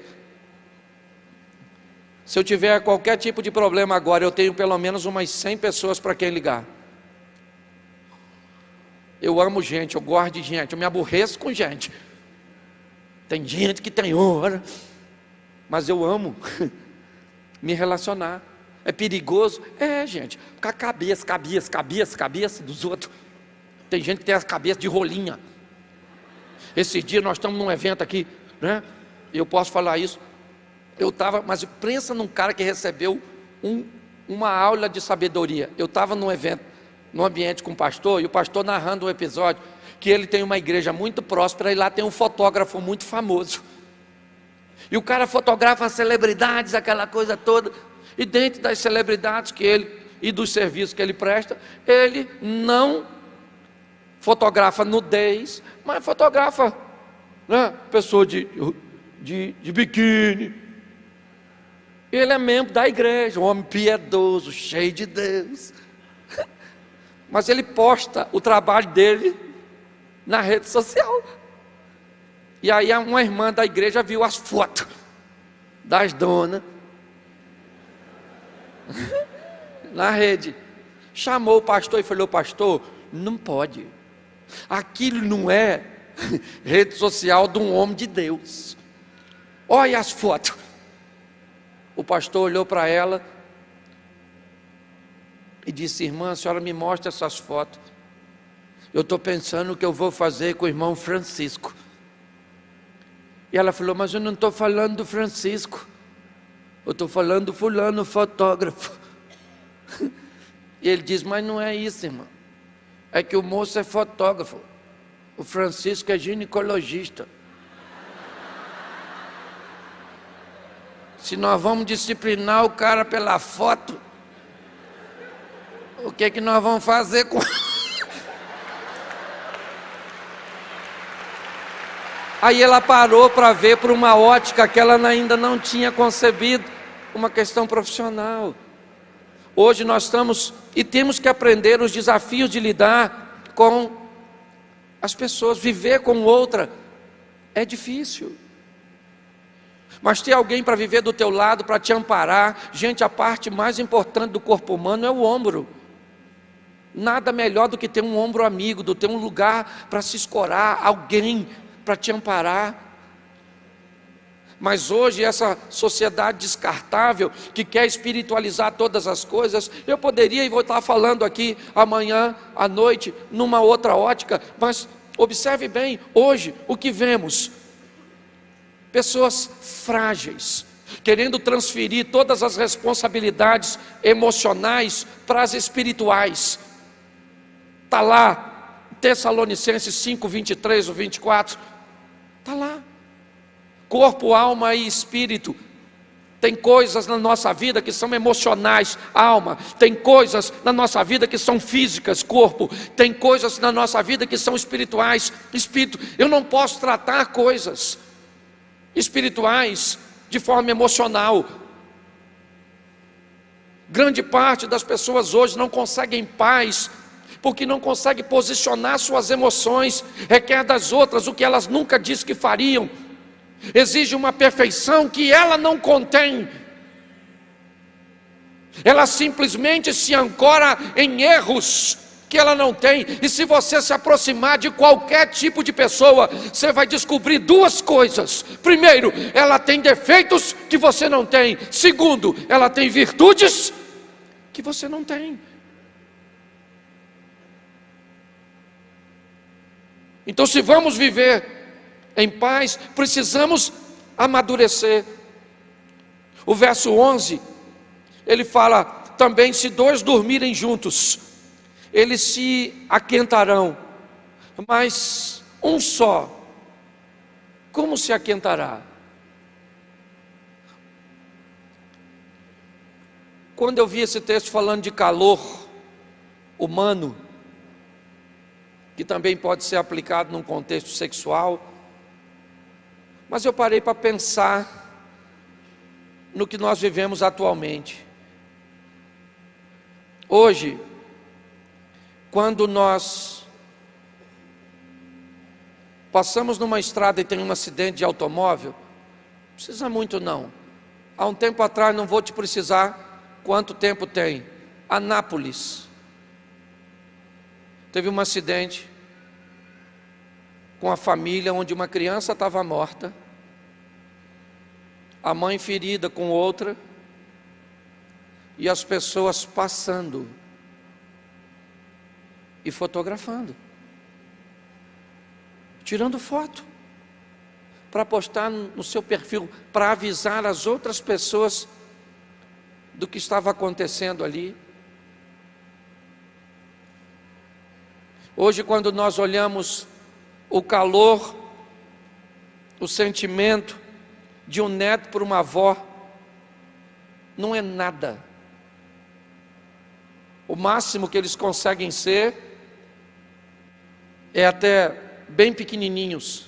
Se eu tiver qualquer tipo de problema agora, eu tenho pelo menos umas 100 pessoas para quem ligar. Eu amo gente, eu gosto de gente, eu me aborreço com gente. Tem gente que tem hora, mas eu amo me relacionar. É perigoso? É, gente, com a cabeça dos outros. Tem gente que tem as cabeças de rolinha. Esse dia nós estamos num evento aqui, né? Eu posso falar isso. Mas pensa num cara que recebeu uma aula de sabedoria. Eu estava num evento, num ambiente com o pastor, e o pastor narrando um episódio, que ele tem uma igreja muito próspera, e lá tem um fotógrafo muito famoso. E o cara fotografa as celebridades, aquela coisa toda, e dentro das celebridades e dos serviços que ele presta, ele não fotografa nudez, mas fotografa, né, pessoa de biquíni. Ele é membro da igreja, um homem piedoso, cheio de Deus. Mas ele posta o trabalho dele na rede social. E aí uma irmã da igreja viu as fotos das donas na rede. Chamou o pastor e falou: pastor, não pode. Aquilo não é rede social de um homem de Deus. Olha as fotos. O pastor olhou para ela e disse: irmã, a senhora me mostra essas fotos. Eu estou pensando o que eu vou fazer com o irmão Francisco. E ela falou: mas eu não estou falando do Francisco, eu estou falando do fulano, fotógrafo. E ele diz: mas não é isso, irmã. É que o moço é fotógrafo, o Francisco é ginecologista. Se nós vamos disciplinar o cara pela foto, o que nós vamos fazer com... Aí ela parou para ver por uma ótica que ela ainda não tinha concebido, uma questão profissional. Hoje nós estamos e temos que aprender os desafios de lidar com as pessoas. Viver com outra é difícil. Mas ter alguém para viver do teu lado, para te amparar. Gente, a parte mais importante do corpo humano é o ombro. Nada melhor do que ter um ombro amigo, do ter um lugar para se escorar, alguém para te amparar. Mas hoje essa sociedade descartável, que quer espiritualizar todas as coisas, eu poderia e vou estar falando aqui amanhã à noite, numa outra ótica, mas observe bem, hoje o que vemos? Pessoas frágeis, querendo transferir todas as responsabilidades emocionais para as espirituais. Está lá Tessalonicenses 5, 23 ou 24, está lá. Corpo, alma e espírito. Tem coisas na nossa vida que são emocionais, alma. Tem coisas na nossa vida que são físicas, corpo. Tem coisas na nossa vida que são espirituais, espírito. Eu não posso tratar coisas espirituais de forma emocional. Grande parte das pessoas hoje não conseguem paz, porque não consegue posicionar suas emoções, requer das outras o que elas nunca disse que fariam. Exige uma perfeição que ela não contém. Ela simplesmente se ancora em erros que ela não tem. E se você se aproximar de qualquer tipo de pessoa, você vai descobrir duas coisas. Primeiro, ela tem defeitos que você não tem. Segundo, ela tem virtudes que você não tem. Então, se vamos viver em paz, precisamos amadurecer. O verso 11, ele fala também: se dois dormirem juntos, eles se aquentarão, mas um só, como se aquentará? Quando eu vi esse texto falando de calor humano, que também pode ser aplicado num contexto sexual, mas eu parei para pensar no que nós vivemos atualmente. Hoje, quando nós passamos numa estrada e tem um acidente de automóvel, não precisa muito não. Há um tempo atrás, não vou te precisar quanto tempo tem, Anápolis teve um acidente com a família, onde uma criança estava morta, a mãe ferida com outra, e as pessoas passando e fotografando, tirando foto, para postar no seu perfil, para avisar as outras pessoas do que estava acontecendo ali. Hoje, quando nós olhamos o calor, o sentimento de um neto por uma avó, não é nada. O máximo que eles conseguem ser é até bem pequenininhos.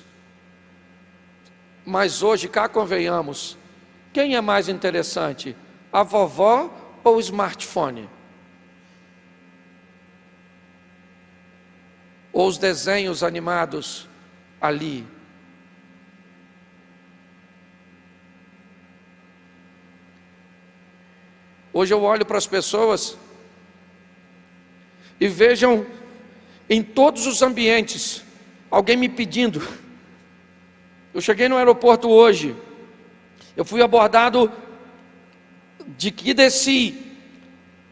Mas hoje, cá convenhamos, quem é mais interessante, a vovó ou o smartphone? Ou os desenhos animados ali? Hoje eu olho para as pessoas e vejam em todos os ambientes alguém me pedindo. Eu cheguei no aeroporto hoje, eu fui abordado de que desci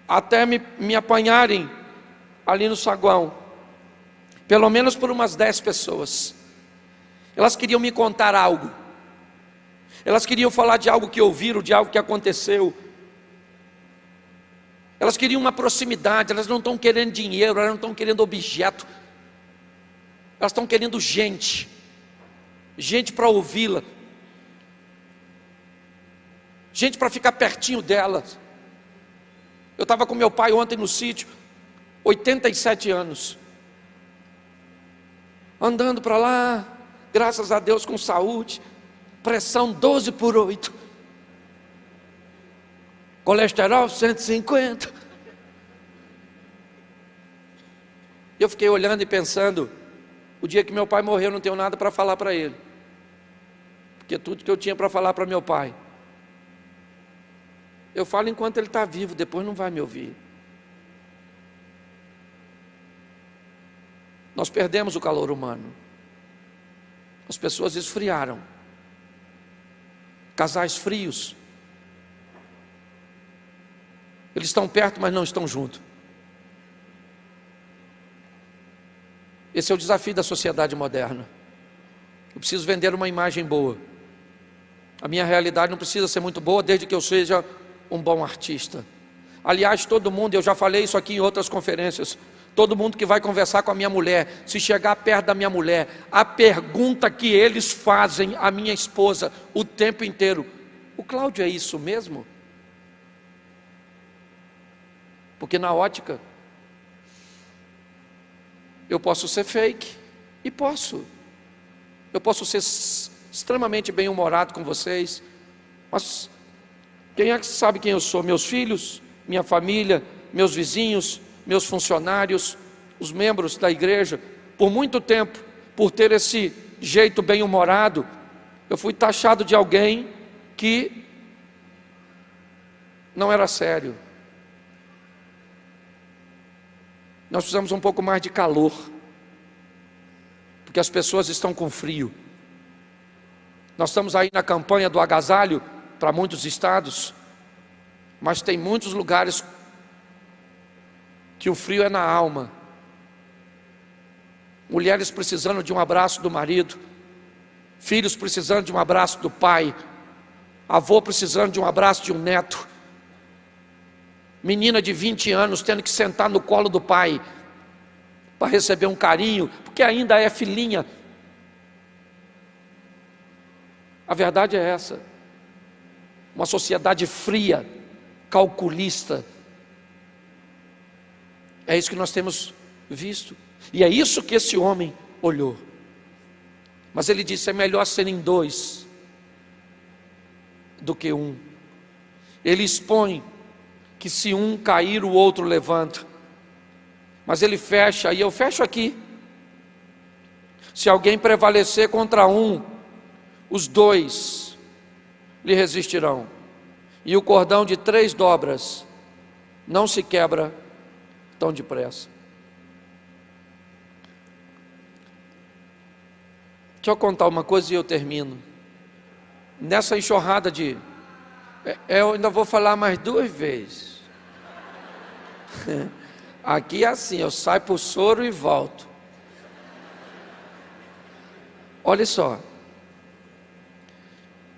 até me apanharem ali no saguão, pelo menos por umas 10 pessoas. Elas queriam me contar algo, elas queriam falar de algo que ouviram, de algo que aconteceu. Elas queriam uma proximidade, elas não estão querendo dinheiro, elas não estão querendo objeto, elas estão querendo gente para ouvi-la, gente para ficar pertinho delas. Eu estava com meu pai ontem no sítio, 87 anos, andando para lá, graças a Deus com saúde, pressão 12/8, colesterol 150. Eu fiquei olhando e pensando, o dia que meu pai morreu, eu não tenho nada para falar para ele, porque tudo que eu tinha para falar para meu pai, eu falo enquanto ele está vivo, depois não vai me ouvir. Nós perdemos o calor humano, as pessoas esfriaram, casais frios, eles estão perto, mas não estão juntos. Esse é o desafio da sociedade moderna. Eu preciso vender uma imagem boa. A minha realidade não precisa ser muito boa, desde que eu seja um bom artista. Aliás, todo mundo, eu já falei isso aqui em outras conferências, Todo mundo que vai conversar com a minha mulher, se chegar perto da minha mulher, a pergunta que eles fazem à minha esposa o tempo inteiro: o Cláudio é isso mesmo? Porque na ótica, eu posso ser fake, e posso. Eu posso ser extremamente bem-humorado com vocês, mas quem é que sabe quem eu sou? Meus filhos, minha família, meus vizinhos, meus funcionários, os membros da igreja. Por muito tempo, por ter esse jeito bem-humorado, eu fui taxado de alguém que não era sério. Nós precisamos um pouco mais de calor, porque as pessoas estão com frio. Nós estamos aí na campanha do agasalho para muitos estados, mas tem muitos lugares que o frio é na alma. Mulheres precisando de um abraço do marido, filhos precisando de um abraço do pai, avô precisando de um abraço de um neto, menina de 20 anos tendo que sentar no colo do pai para receber um carinho, porque ainda é filhinha. A verdade é essa. Uma sociedade fria, calculista. É isso que nós temos visto. E é isso que esse homem olhou. Mas ele disse: é melhor serem dois do que um. Ele expõe que se um cair, o outro levanta. Mas ele fecha, e eu fecho aqui: se alguém prevalecer contra um, os dois lhe resistirão. E o cordão de 3 dobras não se quebra tão depressa. Deixa eu contar uma coisa e eu termino. Nessa enxurrada eu ainda vou falar mais 2 vezes. Aqui é assim, eu saio para o soro e volto. Olha só.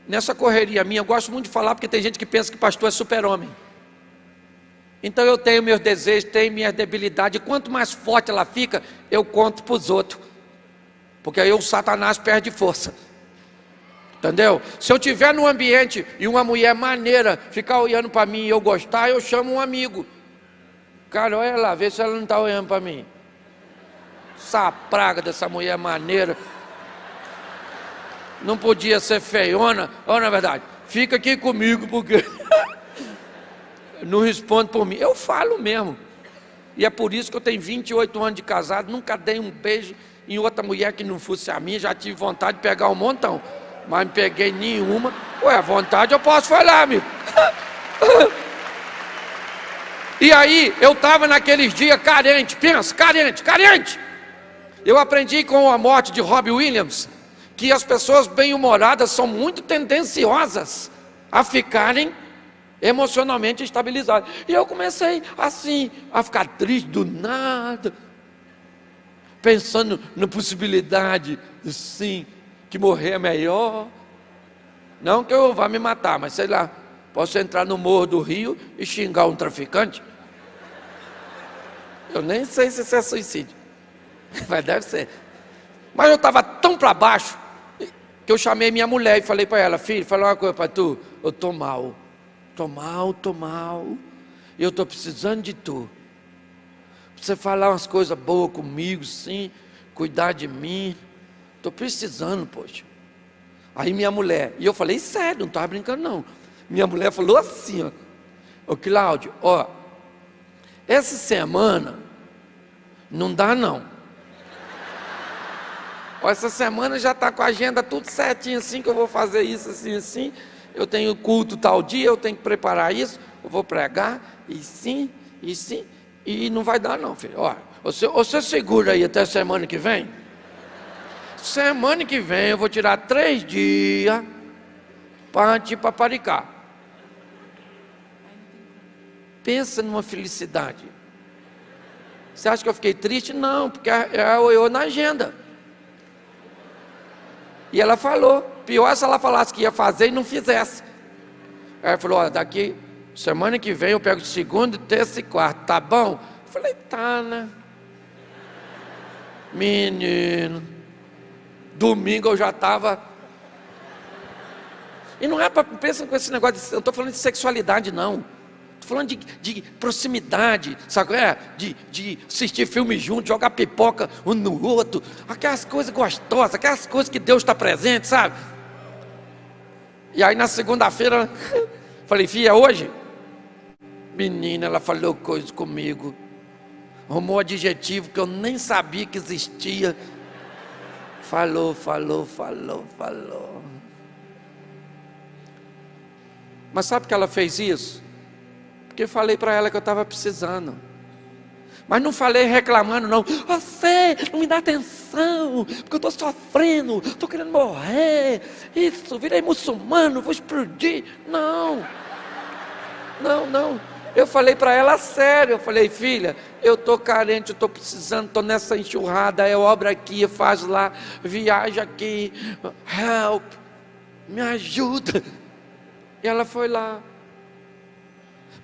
Nessa correria minha, eu gosto muito de falar, porque tem gente que pensa que pastor é super-homem. Então eu tenho meus desejos, tenho minhas debilidades, e quanto mais forte ela fica, eu conto para os outros, porque aí o Satanás perde força. Entendeu? Se eu estiver num ambiente e uma mulher maneira ficar olhando para mim e eu gostar, eu chamo um amigo. Cara, olha lá, vê se ela não está olhando para mim. Essa praga dessa mulher maneira. Não podia ser feiona. Olha, na verdade, fica aqui comigo, porque não responde por mim. Eu falo mesmo. E é por isso que eu tenho 28 anos de casado, nunca dei um beijo em outra mulher que não fosse a minha. Já tive vontade de pegar um montão, mas não peguei nenhuma. Ué, à vontade eu posso falar, amigo. E aí, eu estava naqueles dias carente, pensa, carente. Eu aprendi com a morte de Robbie Williams, que as pessoas bem-humoradas são muito tendenciosas a ficarem emocionalmente estabilizadas. E eu comecei assim, a ficar triste do nada, pensando na possibilidade, sim, que morrer é melhor. Não que eu vá me matar, mas sei lá, posso entrar no Morro do Rio e xingar um traficante. Eu nem sei se isso é suicídio, mas deve ser. Mas eu estava tão para baixo, que eu chamei minha mulher e falei para ela: filho, falar uma coisa para tu, eu estou mal, eu estou precisando de tu, pra você falar umas coisas boas comigo, sim, cuidar de mim, estou precisando, poxa. Aí minha mulher, e eu falei sério, não estava brincando não, minha mulher falou assim, ó: ô Cláudio, ó, essa semana não dá não. Ó, essa semana já está com a agenda tudo certinho, assim, que eu vou fazer isso, assim, eu tenho culto tal dia, eu tenho que preparar isso, eu vou pregar, e sim, e não vai dar não, filho. Ó, você segura aí até semana que vem? Semana que vem eu vou tirar 3 dias para te paparicar. Pensa numa felicidade. Você acha que eu fiquei triste? Não, porque ela olhou na agenda. E ela falou, pior se ela falasse que ia fazer e não fizesse. Aí ela falou: ó, daqui, semana que vem eu pego segunda, terça e quarta, tá bom? Eu falei: tá, né? Menino, domingo eu já estava. E não é para pensar com esse negócio, eu estou falando de sexualidade, não. Estou falando de proximidade, sabe? De assistir filme junto, jogar pipoca um no outro, aquelas coisas gostosas, aquelas coisas que Deus está presente, sabe? E aí na segunda-feira, falei, filha, é hoje? Menina, ela falou coisas comigo, arrumou adjetivo que eu nem sabia que existia. Falou. Mas sabe que ela fez isso? Porque eu falei para ela que eu estava precisando. Mas não falei reclamando, não. Você não me dá atenção, porque eu estou sofrendo, estou querendo morrer. Isso, virei muçulmano, vou explodir. Não. Eu falei para ela sério. Eu falei, filha, eu estou carente, eu estou precisando, estou nessa enxurrada. É obra aqui, faz lá, viaja aqui. Help, me ajuda. E ela foi lá.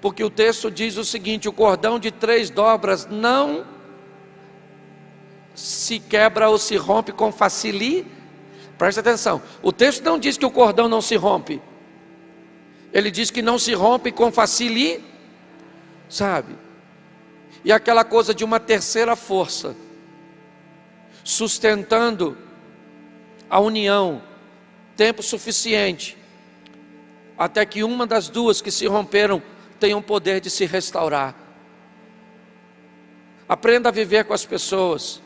Porque o texto diz o seguinte: o cordão de 3 dobras não se quebra ou se rompe com facilidade. Presta atenção, o texto não diz que o cordão não se rompe. Ele diz que não se rompe com facilidade, sabe? E aquela coisa de uma terceira força sustentando a união, tempo suficiente até que uma das duas que se romperam tenha o poder de se restaurar. Aprenda a viver com as pessoas,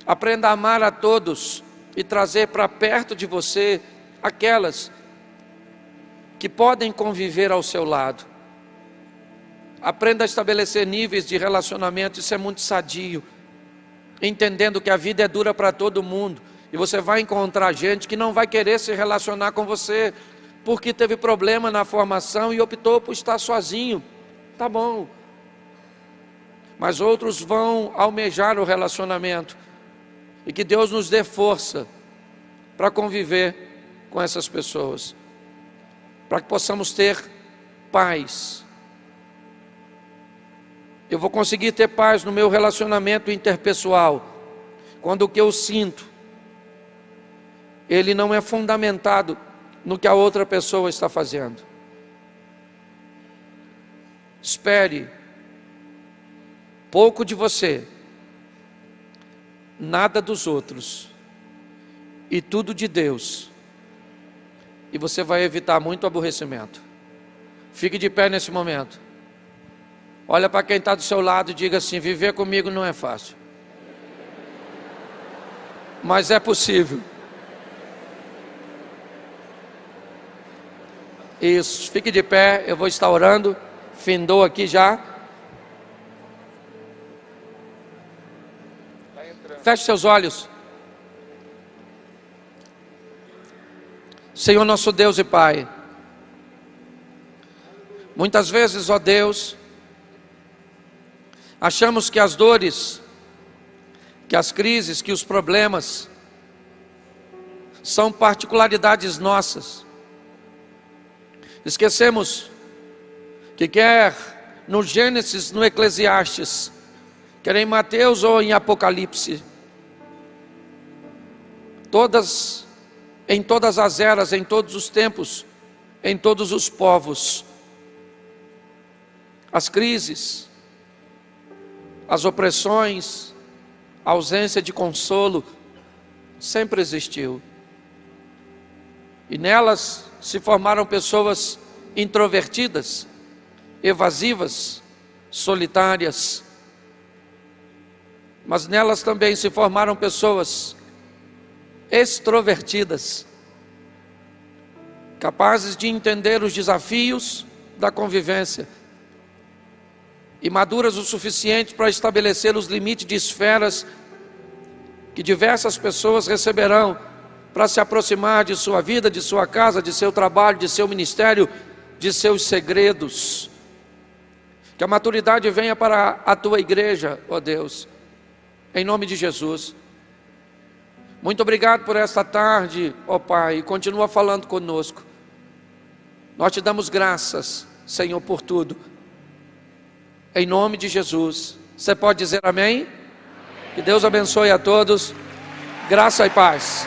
aprenda a amar a todos e trazer para perto de você aquelas que podem conviver ao seu lado. Aprenda a estabelecer níveis de relacionamento, isso é muito sadio, entendendo que a vida é dura para todo mundo, e você vai encontrar gente que não vai querer se relacionar com você, porque teve problema na formação e optou por estar sozinho. Tá bom. Mas outros vão almejar o relacionamento, e que Deus nos dê força para conviver com essas pessoas, para que possamos ter paz. Eu vou conseguir ter paz no meu relacionamento interpessoal quando o que eu sinto ele não é fundamentado no que a outra pessoa está fazendo. Espere pouco de você, nada dos outros e tudo de Deus, e você vai evitar muito aborrecimento. Fique de pé nesse momento. Olha para quem está do seu lado e diga assim: viver comigo não é fácil, mas é possível. Isso, fique de pé, eu vou estar orando. Findou aqui já. Feche seus olhos. Senhor nosso Deus e Pai, muitas vezes, ó Deus, achamos que as dores, que as crises, que os problemas são particularidades nossas. Esquecemos que quer no Gênesis, no Eclesiastes, quer em Mateus ou em Apocalipse, em todas as eras, em todos os tempos, em todos os povos, as crises, as opressões, a ausência de consolo sempre existiu. E nelas se formaram pessoas introvertidas, evasivas, solitárias. Mas nelas também se formaram pessoas extrovertidas, capazes de entender os desafios da convivência e maduras o suficiente para estabelecer os limites de esferas que diversas pessoas receberão para se aproximar de sua vida, de sua casa, de seu trabalho, de seu ministério, de seus segredos. Que a maturidade venha para a tua igreja, ó Deus, em nome de Jesus. Muito obrigado por esta tarde, ó Pai, e continua falando conosco. Nós te damos graças, Senhor, por tudo, em nome de Jesus. Você pode dizer amém? Amém. Que Deus abençoe a todos. Graça e paz.